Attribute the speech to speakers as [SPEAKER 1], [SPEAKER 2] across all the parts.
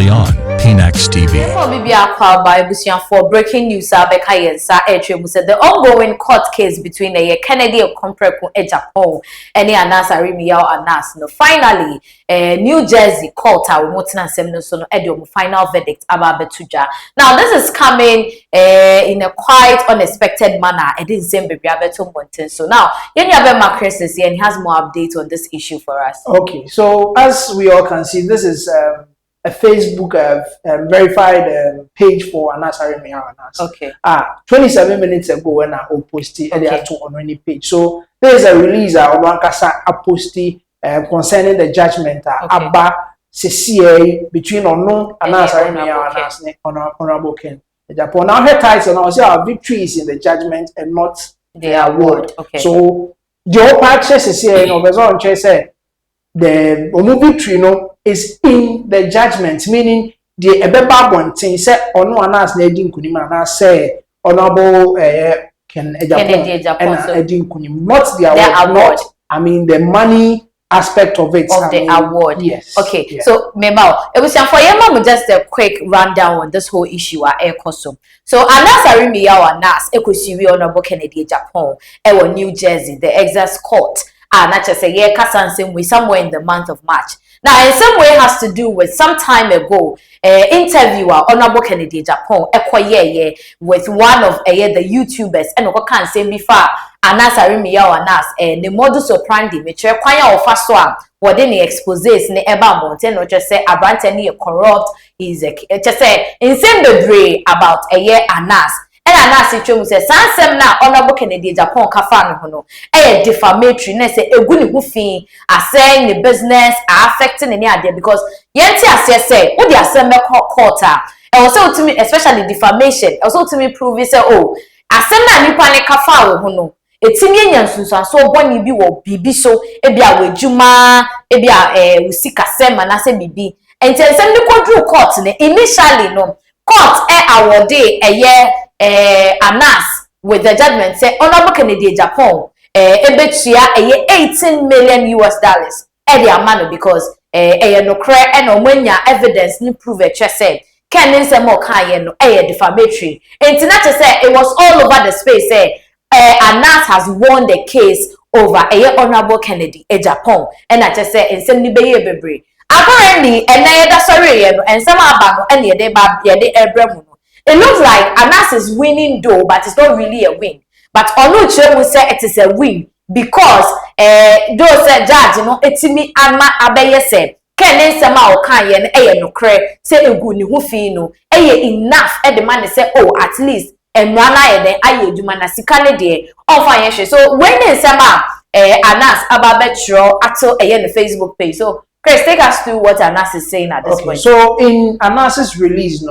[SPEAKER 1] only on pinaxtv.
[SPEAKER 2] For breaking news, the ongoing court case between the Kennedy of Agyapong and the Aremeyaw. Finally, New Jersey court final verdict about Betuja. Now, this is coming in a quite unexpected manner. It didn't seem to be so now, Prez is here and he has more updates on this issue for us.
[SPEAKER 3] Okay, so as we all can see, this is a Facebook verified page for Aremeyaw.
[SPEAKER 2] Okay.
[SPEAKER 3] 27 minutes ago when I posted on any page. So there is a release of Wankasa posted concerning the judgment about CCA between unknown and Aremeyaw and Honorable Ken Agyapong. Now her title now say our victories in the judgment and not the award.
[SPEAKER 2] Okay.
[SPEAKER 3] So the whole part says say the victory is in the judgment, meaning the ebeba bontin say ono anas na edi nkunim na say honorable Ken Agyapong and edi nkunim, not the award, not I mean the money aspect of it
[SPEAKER 2] of the award.
[SPEAKER 3] Yes.
[SPEAKER 2] Okay.
[SPEAKER 3] Yeah.
[SPEAKER 2] So Memao, it was for you just a quick rundown on this whole issue at Aircosum. So Aremeyaw Anas Ekusiwi Honorable Kennedy Agyapong ewo New Jersey, the exercise court. Not just a year we somewhere in the month of March. Now, in some way, has to do with some time ago, interviewer Honorable Kennedy Agyapong with one of the YouTubers and what can say before Aremeyaw the modus operandi which require of first one what then exposes ne eba mountain or just say about any corrupt is just say in same degree about a year Anas. And Anas Chum says, Sansem na Honorable Kennedy Agyapong Kafan Hono, defamatory, ne say a good hoofing, are saying the business, are affecting any idea because Yenti as say, what the assembly quarter, and also to me, especially defamation, also to me prove say, oh, assembly Nipane Kafa Hono, it's in Yansusa, so when you be wo bibi so, ebia we juma, ebia usika sema na se bibi, and tell assembly court initially no court awarded a year. Anas with the judgment say Honorable Kennedy Agyapong ebetua $18 million the amount because no credit and omenya evidence ni prove it said Ken say more kan no defamatory and not to say it was all over the space say Anas has won the case over Honorable Kennedy Agyapong and I just say in some ni be bebre apparently and that's sorry and some abano and ye ba ye ebremu. It looks like Anas is winning though, but it's not really a win. But Onuche will say it is a win because those judge, it's me Anma Abeye said, Ken Sama Okayen, no cre, say a good who enough at the man say, oh, at least and Rana and I do manasikale de on financial. So when they Sama Anas Ababetro at the Facebook page. So Chris, take us through what Anas is saying at this point.
[SPEAKER 3] So in Anas's release,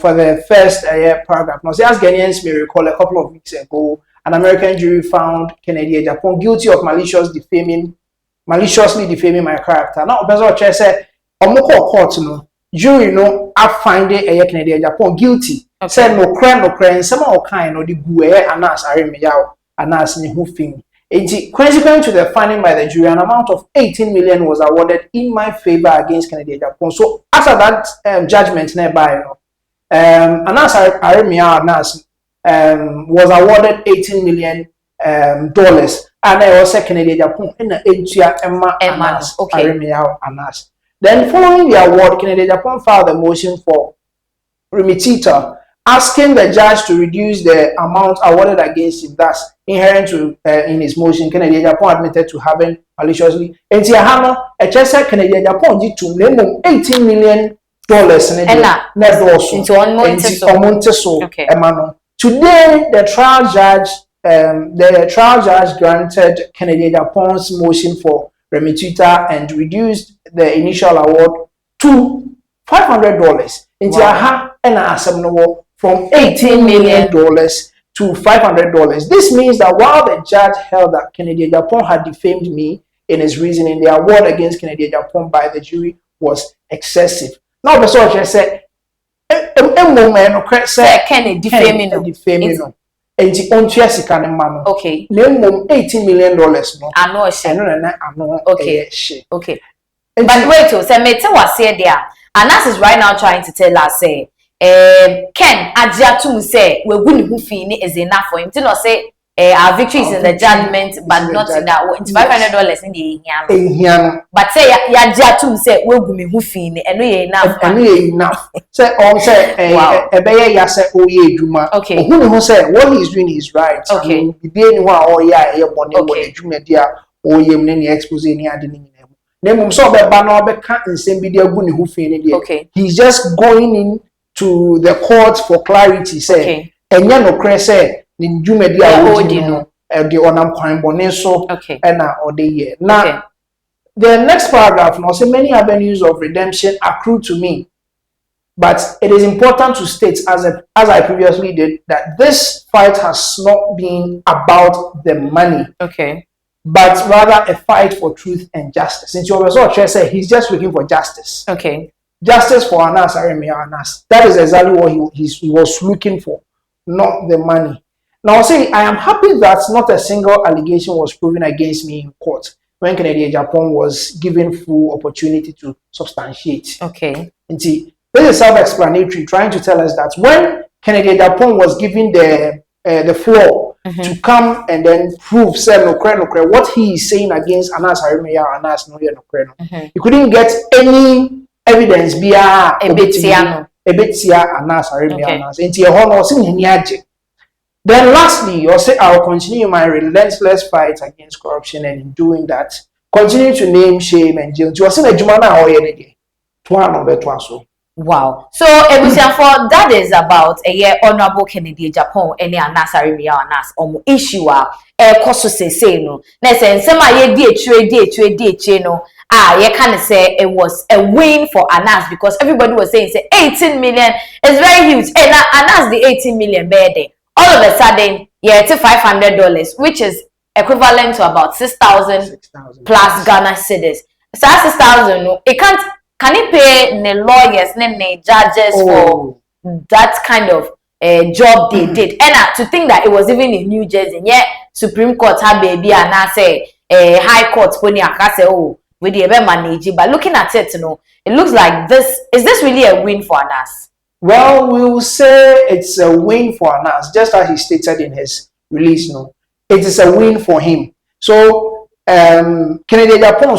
[SPEAKER 3] for the first paragraph. Now, as Ghanaians may recall, a couple of weeks ago, an American jury found Kennedy Agyapong guilty of maliciously defaming my character. Now, Professor said, "Omoko court jury I find Kennedy Agyapong guilty." Said no crime, some kind of the gue Anas Aremeyaw Anas ni hufing. Consequent to the finding by the jury, an amount of $18 million was awarded in my favor against Kennedy Agyapong. So after that judgment nearby, Anas Aremeyaw was awarded $18 million, and I was Kennedy Agyapong in the Anas Aremeyaw Anas. Then, following the award, Kennedy Agyapong filed a motion for remittitur, asking the judge to reduce the amount awarded against him. Thus, inherent to in his motion, Kennedy Agyapong admitted to having maliciously. And Tiahano, a Chester Kennedy Agyapong did to name $18 million. Today, the trial judge granted Kennedy Agyapong's motion for remittitur and reduced the initial award to $500. Wow. From $18 million to $500. This means that while the judge held that Kennedy Agyapong had defamed me in his reasoning, the award against Kennedy Agyapong by the jury was excessive. Now, the judge said,
[SPEAKER 2] Kennedy defaming. Okay.
[SPEAKER 3] $18 million.
[SPEAKER 2] Okay. But wait, so me tell was say there. Anas is right now trying to tell us say, Ken Agyapong say we win who fee is enough for him to not say our victory is in the judgment, but not in that $500 in the Indian. But say Agyapong say we win who fee and we enough.
[SPEAKER 3] And we enough. Say on say a bear ya say oh ye juma.
[SPEAKER 2] Okay.
[SPEAKER 3] Who say what he's doing is right.
[SPEAKER 2] Okay.
[SPEAKER 3] Be anyone or ya a bonnet or juma dia or ye many expose any adding. Name so be banner be can't and send video good who fee.
[SPEAKER 2] Okay.
[SPEAKER 3] He's just going in to the court for clarity. Say and ya no cre say in juma dia no the onam crime bonnet so and or the year. Now the next paragraph now say many avenues of redemption accrue to me. But it is important to state, as I previously did, that this fight has not been about the money.
[SPEAKER 2] Okay.
[SPEAKER 3] But rather a fight for truth and justice. Since you also say he's just looking for justice.
[SPEAKER 2] Okay.
[SPEAKER 3] Justice for Anas, Aremeyaw Anas. That is exactly what he was looking for, not the money. Now, say I am happy that not a single allegation was proven against me in court when Kennedy Agyapong was given full opportunity to substantiate.
[SPEAKER 2] Okay.
[SPEAKER 3] And see, this is self-explanatory, trying to tell us that when Kennedy Agyapong was given the floor to come and then prove what he is saying against Anas Aremeyaw Anas no he couldn't get any evidence via
[SPEAKER 2] Ebetiano
[SPEAKER 3] Anas Aremeyaw Anas. And then lastly, you say I'll continue my relentless fight against corruption, and in doing that, continue to name, shame, and jail. You say Jumana or
[SPEAKER 2] wow. So for that is about a year honorable Kennedy Agyapong any Anas Aremeyaw Anas issue koso say no. Na say nsema ye die no. You can say it was a win for Anas because everybody was saying say 18 million is very huge. And Anas the 18 million birthday. All of a sudden, it's $500, which is equivalent to about 6,000 plus Ghana cedis. So 6,000, it can it pay the lawyers, the judges for that kind of job they did? And to think that it was even in New Jersey, yeah, Supreme Court had baby and I say High Court pony I say we the manage, but looking at it, it looks like this really a win for Anas?
[SPEAKER 3] Well, we will say it's a win for Anas, just as he stated in his release. It is a win for him. So, Kennedy Agyapong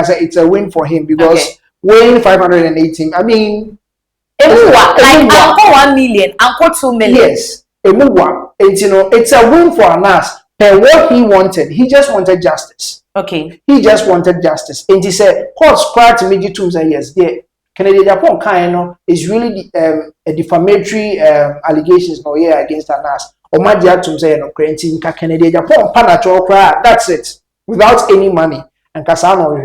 [SPEAKER 3] say it's a win for him because weighing 518. I mean,
[SPEAKER 2] like Uncle 1 million, Uncle 2 million.
[SPEAKER 3] Yes, it's a win for Anas. And what he wanted, he just wanted justice.
[SPEAKER 2] Okay.
[SPEAKER 3] He just wanted justice, and he said, "Courts prior to me 2 years there." Kennedy Agyapong is really a defamatory allegations against Anas. Kennedy Agyapong that's it, without any money. And Kasano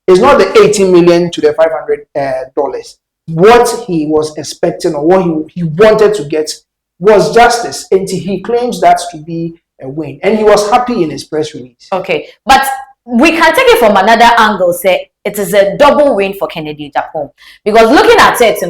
[SPEAKER 3] it's not the 18 million to the $500. What he was expecting or what he wanted to get was justice, and he claims that to be a win. And he was happy in his press release.
[SPEAKER 2] Okay, but we can take it from another angle, say it is a double win for Kennedy Agyapong. Because looking at it,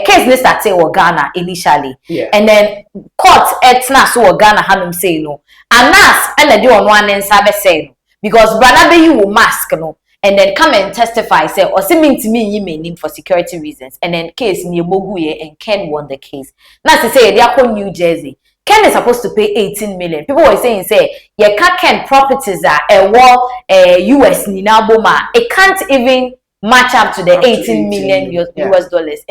[SPEAKER 2] case list at say Ghana initially.
[SPEAKER 3] Yeah.
[SPEAKER 2] And then court etna so Ghana hanum say no. Anas and the do on one end sabe say no. Because Branabe you will mask no. And then come and testify, say, or seeming to me, you may name for security reasons. And then case near Boguye and Ken won the case. Now to say they are called New Jersey. Ken is supposed to pay 18 million. People were saying, say, yeah, Ken properties are a war, US Ninaboma. It can't even match up to the 18 million US dollars.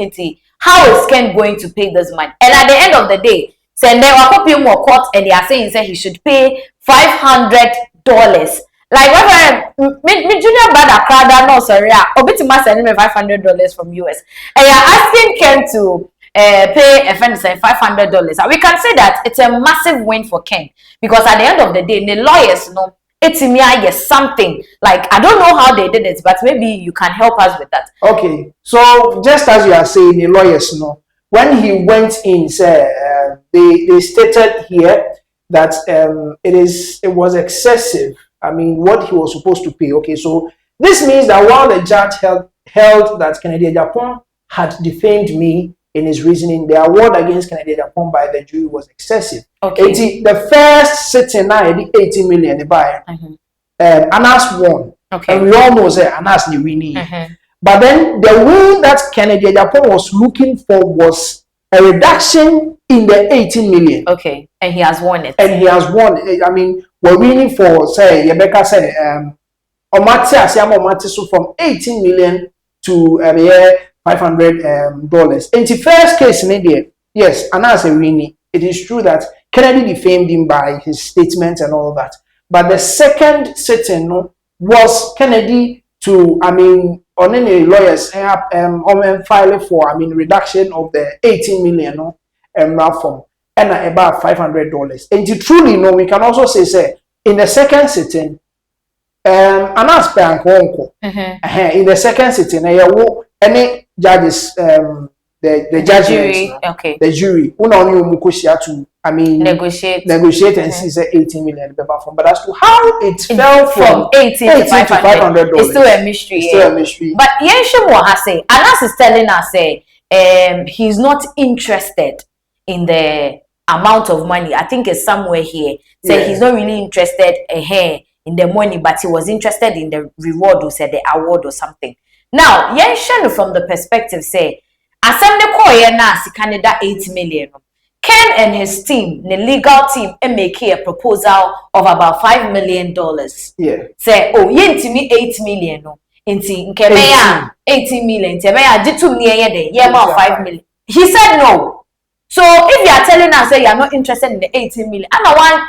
[SPEAKER 2] How is Ken going to pay this money? And at the end of the day, say they were copying more court and they are saying, say, he should pay $500. Like when me junior brother crowd no sorry, Obitima sending me $500 from US. And you're asking Ken to pay a friend say $500. We can say that it's a massive win for Ken because at the end of the day, the lawyers know it's me something. Like I don't know how they did it, but maybe you can help us with that.
[SPEAKER 3] Okay, so just as you are saying, the lawyers know when he went in, they stated here that it was excessive. I mean, what he was supposed to pay. Okay, so this means that while the judge held that Kennedy Agyapong had defamed me in his reasoning, the award against Kennedy Agyapong by the jury was excessive.
[SPEAKER 2] Okay.
[SPEAKER 3] The first sitting now, the 18 million, they buy. Anas won.
[SPEAKER 2] Okay.
[SPEAKER 3] And we all know say Anas the winning. But then the win that Kennedy Agyapong was looking for was a reduction in the 18 million.
[SPEAKER 2] Okay. And he has won it.
[SPEAKER 3] And he has won. I mean, we're winning for, say, Rebecca said, so from 18 million to $500. In the first case in India, yes, Anas a winning. It is true that Kennedy defamed him by his statements and all that. But the second sitting was Kennedy to, I mean, on any lawyers file for, I mean, reduction of the 18 million from and about $500. And truly, we can also say, in the second sitting, Anas Bank in the second sitting, any judges, the judgment,
[SPEAKER 2] okay,
[SPEAKER 3] the jury, to, I mean,
[SPEAKER 2] negotiate
[SPEAKER 3] and see say 18 million from, but as to how it fell
[SPEAKER 2] from 18 to $500, it's still a mystery.
[SPEAKER 3] It's still a mystery.
[SPEAKER 2] But Yenshimo has say, Anas is telling us he's not interested in the amount of money. I think it's somewhere here. Say he's not really interested in the money, but he was interested in the reward or say the award or something. Now, Yenshimo from the perspective say, asem the koye na Canada 8 million. Ken and his team, the legal team, make a proposal of about $5 million.
[SPEAKER 3] Yeah.
[SPEAKER 2] Say, oh, yentimi 8 million. Inti nkemeya 18 million. Nkemeya jitu niye de yema 5 million. He said no. So if you are telling us that you are not interested in the 18 million, I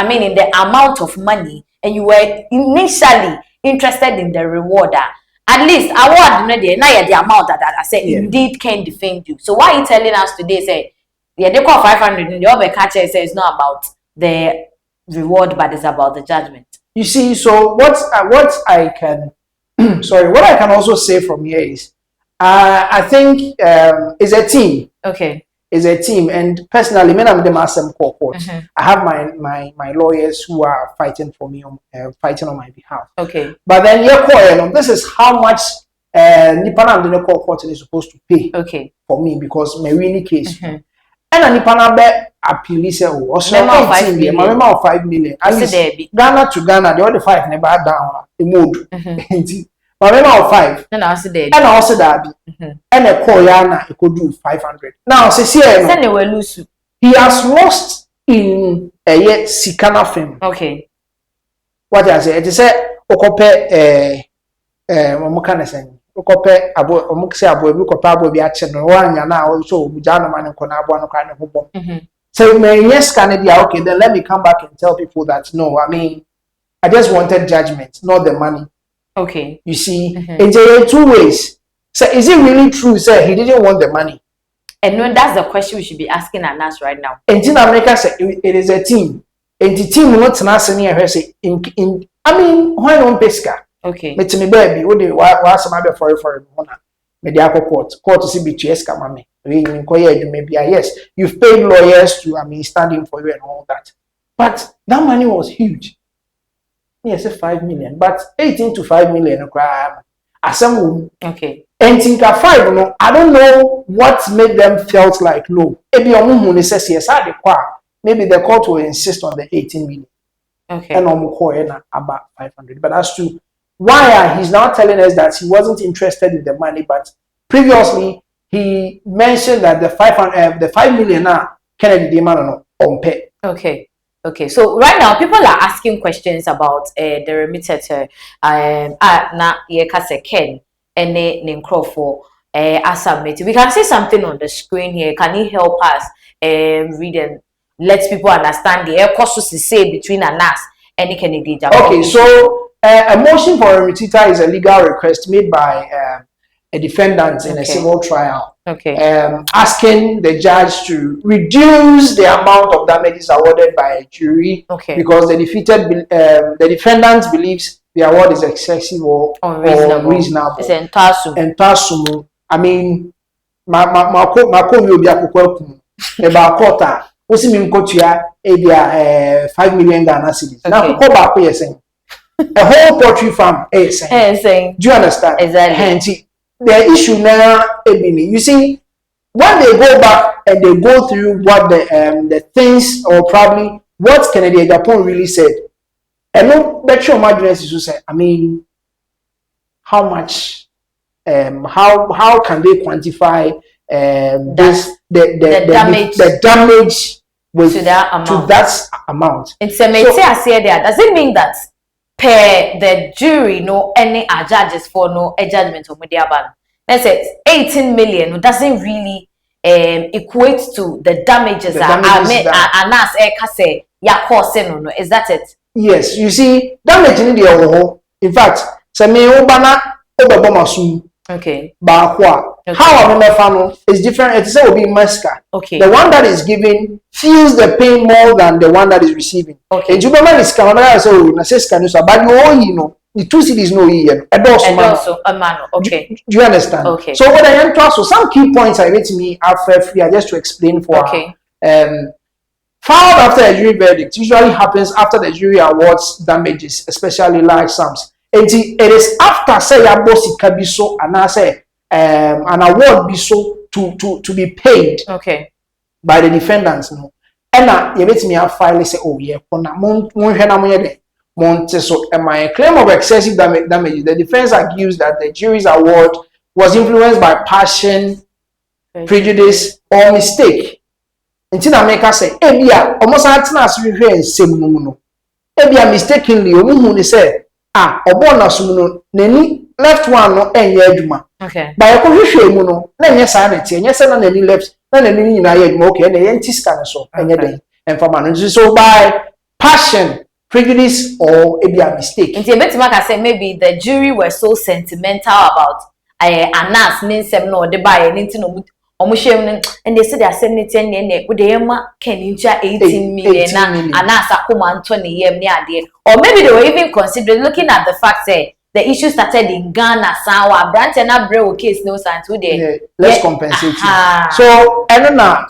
[SPEAKER 2] mean in the amount of money, and you were initially interested in the rewarder, at least award no dey na the amount that I say indeed can defend you. So why are you telling us today say they call 500 and the other catcher says it's not about the reward but it's about the judgment? You
[SPEAKER 3] see, so what I can what I can also say from here is I think it's a team.
[SPEAKER 2] Okay.
[SPEAKER 3] Is a team, and personally, when I'm the master court, I have my lawyers who are fighting for me, fighting on my behalf.
[SPEAKER 2] Okay.
[SPEAKER 3] But then this is how much Nipana and the court is supposed to pay.
[SPEAKER 2] Okay.
[SPEAKER 3] For me because my winning case. And Nipana be appeal say also 5 million. At least Ghana to Ghana, the other 5 never down the mode. Of 5. And I also that and a Koyana it could do 500. Now he has lost in a yet Sikana film.
[SPEAKER 2] Okay.
[SPEAKER 3] What I say? It is a okope okope abo omukse abo ebi kopa abo bi ache no wanya na also bujano man nkona abo no kan ho bom. So yes can be okay, then let me come back and tell people that no, I mean I just wanted judgment, not the money.
[SPEAKER 2] Okay.
[SPEAKER 3] You see, it's there are 2 ways. So is it really true, sir? He didn't want the money.
[SPEAKER 2] And no, that's the question we should be asking us right now.
[SPEAKER 3] And in America, say it is a team. And the team will not say I mean, why don't Pesca?
[SPEAKER 2] Okay.
[SPEAKER 3] But me baby, what do why some other for medical court to see BTS come me. Maybe yes, you've paid lawyers to standing for you and all that. But that money was huge. Yes, 5 million, but 18 to 5 million.
[SPEAKER 2] Okay.
[SPEAKER 3] And think 5, I don't know what made them felt like no. Maybe the court will insist on the 18 million.
[SPEAKER 2] Okay.
[SPEAKER 3] And about 500. But as to why he's now telling us that he wasn't interested in the money, but previously he mentioned that the 5 million Kennedy demand on pay.
[SPEAKER 2] Okay. Okay, so right now people are asking questions about the remittitur. Na yekase Ken and Ninkro for submit. We can see something on the screen here. Can you help us read and let people understand the costs to say between Anas and Kennedy Agyapong?
[SPEAKER 3] Okay, so a motion for a remittitur is a legal request made by a defendant in a civil trial. Okay. Asking the judge to reduce the amount of damages awarded by a jury.
[SPEAKER 2] Okay.
[SPEAKER 3] Because the defendant believes the award is excessive or unreasonable.
[SPEAKER 2] It's entasum.
[SPEAKER 3] I mean, my about quarter. What's mean kotua 5 million Ghana cedis. Now back here saying a whole poultry farm saying. Do you understand?
[SPEAKER 2] Exactly.
[SPEAKER 3] The issue now, you see, when they go back and they go through what the things or probably what Kennedy Agyapong really said, and no better margins to say, I mean, how much, how can they quantify the damage with,
[SPEAKER 2] to that amount?
[SPEAKER 3] To that amount.
[SPEAKER 2] It's a there. Does it mean that per the jury no any judges for no a judgment of media ban? Let's say 18 million doesn't really equate to the damages is that it?
[SPEAKER 3] Yes, you see, damage in the in fact,
[SPEAKER 2] okay.
[SPEAKER 3] Okay. How a is different. It's will be masker.
[SPEAKER 2] Okay.
[SPEAKER 3] The one that is giving feels the pain more than the one that is receiving.
[SPEAKER 2] Okay.
[SPEAKER 3] And you remember this camera so na says can but you know the two cities no here.
[SPEAKER 2] A man. Okay.
[SPEAKER 3] Do you understand?
[SPEAKER 2] Okay.
[SPEAKER 3] So what I am to so some key points I read to me are free just to explain for
[SPEAKER 2] okay.
[SPEAKER 3] Filed after a jury verdict usually happens after the jury awards damages, especially large sums. It is after say ya boss can be so and I say an award be so to be paid by the defendants. No. And you let me have file say, oh yeah, so my claim of excessive damage, the defense argues that the jury's award was influenced by passion, prejudice, or mistake. Until I make us say, Ebia, almost as we hear same no. Ebia mistakenly, Omuhuni say, Obona Sumuno, Neni left one no yeduma.
[SPEAKER 2] Okay.
[SPEAKER 3] By a confusion, no, yes, sanity, and yes, and any left, and any United Moke, and the anti-scanner so, and for man. So by passion, prejudice, or Ebia mistake.
[SPEAKER 2] And I say maybe the jury were so sentimental about Anas, Ninsem, no, the buyer, Nintino. And they said they are sending 10 years with the Emma can 18 million and Anasa Kuma 20 years near. Or maybe they were even considering looking at the fact that the issue started in Ghana, Sawa, branch and Abreu case no sign today.
[SPEAKER 3] Let's compensate. So, I don't know,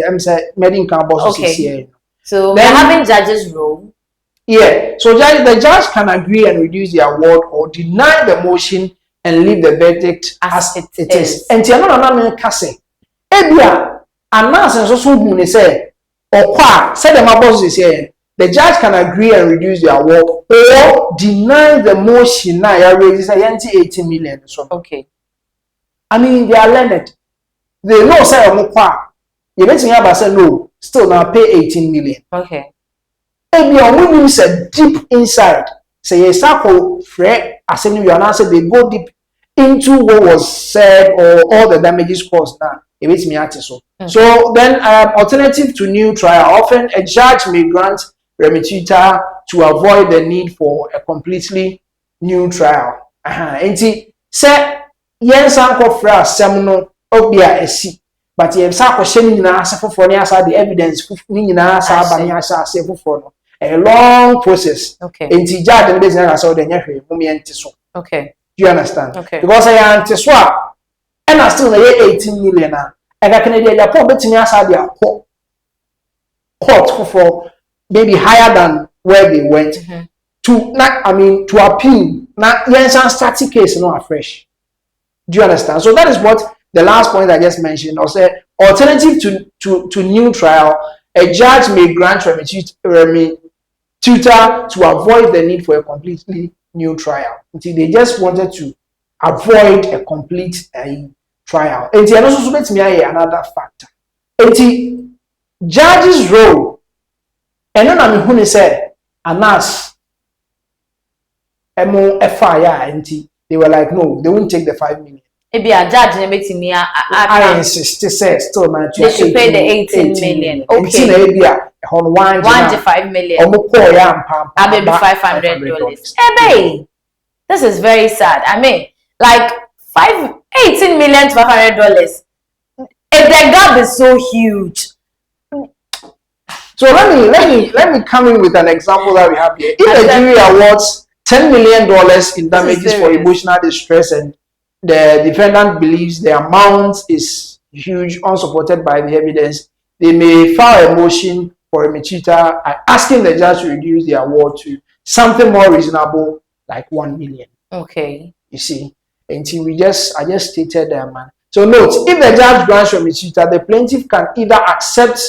[SPEAKER 3] I'm saying, medical boss here.
[SPEAKER 2] So, we're having judges' role.
[SPEAKER 3] Yeah, so the judge can agree and reduce the award or deny the motion and leave the verdict as it is. And you know, Ebia, Anas and so who say, or qua, said the boss is here. The judge can agree and reduce the award or deny the motion. Now, I raise 18 million. So,
[SPEAKER 2] okay.
[SPEAKER 3] I mean, they are learned. They know, say, you bet me about say no, still now pay 18 million.
[SPEAKER 2] Okay.
[SPEAKER 3] Ebia, when you say deep inside, say, yes, Fred, as you answer, they go deep into what was said or all the damages caused now. So then, alternative to new trial, often a judge may grant remittitur to avoid the need for a completely new trial. And say, yes, Uncle Fra seminal obia esi, but ye sako sheni na asafo for the evidence na for a long process.
[SPEAKER 2] Okay.
[SPEAKER 3] And the judge and business so the
[SPEAKER 2] okay.
[SPEAKER 3] Do you understand?
[SPEAKER 2] Okay.
[SPEAKER 3] Because I am swap. And I still pay 18 million. And I can Agyapong bet me outside their court for maybe higher than where they went to appeal. Now, yes, and static case no afresh. Do you understand? So that is what the last point I just mentioned. Or say alternative to new trial, a judge may grant remittitur to avoid the need for a completely new trial. Until they just wanted to avoid a complete trial. And the also makes me another factor. And the judge's role, and then I mean who say Anas FIR and they were like, no, they won't take the 5 million.
[SPEAKER 2] Maybe a judge makes me
[SPEAKER 3] I insist to say still man
[SPEAKER 2] they should pay the 18 million. Okay.
[SPEAKER 3] One
[SPEAKER 2] to 5 million. I'll be $500. Hey, this is very sad. I mean, like 18 million to $500. The gap is so huge.
[SPEAKER 3] So let me come in with an example that we have here. If the jury awards $10 million in damages for emotional distress and the defendant believes the amount is huge, unsupported by the evidence, they may file a motion for remittitur asking the judge to reduce the award to something more reasonable, like 1 million.
[SPEAKER 2] Okay.
[SPEAKER 3] You see, until I just stated that, man. So note, if the judge grants remittitur, the plaintiff can either accept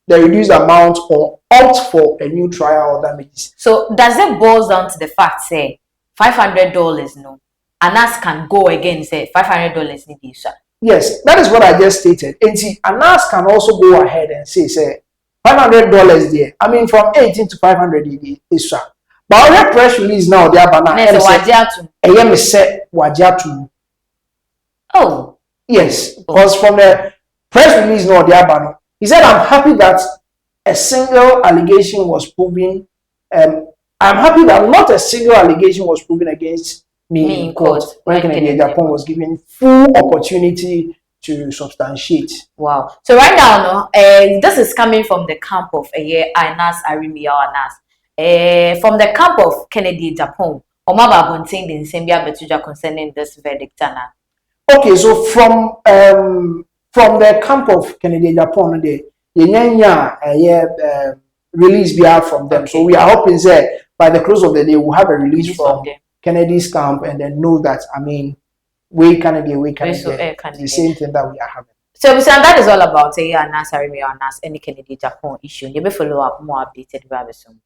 [SPEAKER 3] the reduced amount or opt for a new trial or damages.
[SPEAKER 2] So does it boil down to the fact, say, $500 no? Anas can go again say $500 in this.
[SPEAKER 3] Yes, that is what I just stated. And see, Anas can also go ahead and say $500 there. I mean, from 18 to 500 is so. But our press release now, they are banana.
[SPEAKER 2] Oh,
[SPEAKER 3] yes, because from the press release now, they are banana. He said, "I'm happy that a single allegation was proven. I'm happy that not a single allegation was proven against me in court when Agyapong was given full opportunity to substantiate."
[SPEAKER 2] Wow. So right now, no, this is coming from the camp of Anas Aremeyaw Anas. From the camp of Kennedy Agyapong, Omaba Bonting the Nsembia Betuja concerning this verdict.
[SPEAKER 3] Okay, so from the camp of Kennedy Agyapong, the release we have from them. Okay. So we are hoping that by the close of the day we'll have a release from Kennedy's camp, and then know that we Kennedy, the same thing that we are having.
[SPEAKER 2] So that is all about Anas Aremeyaw Anas any Kennedy Agyapong issue. You will follow up more updated very soon.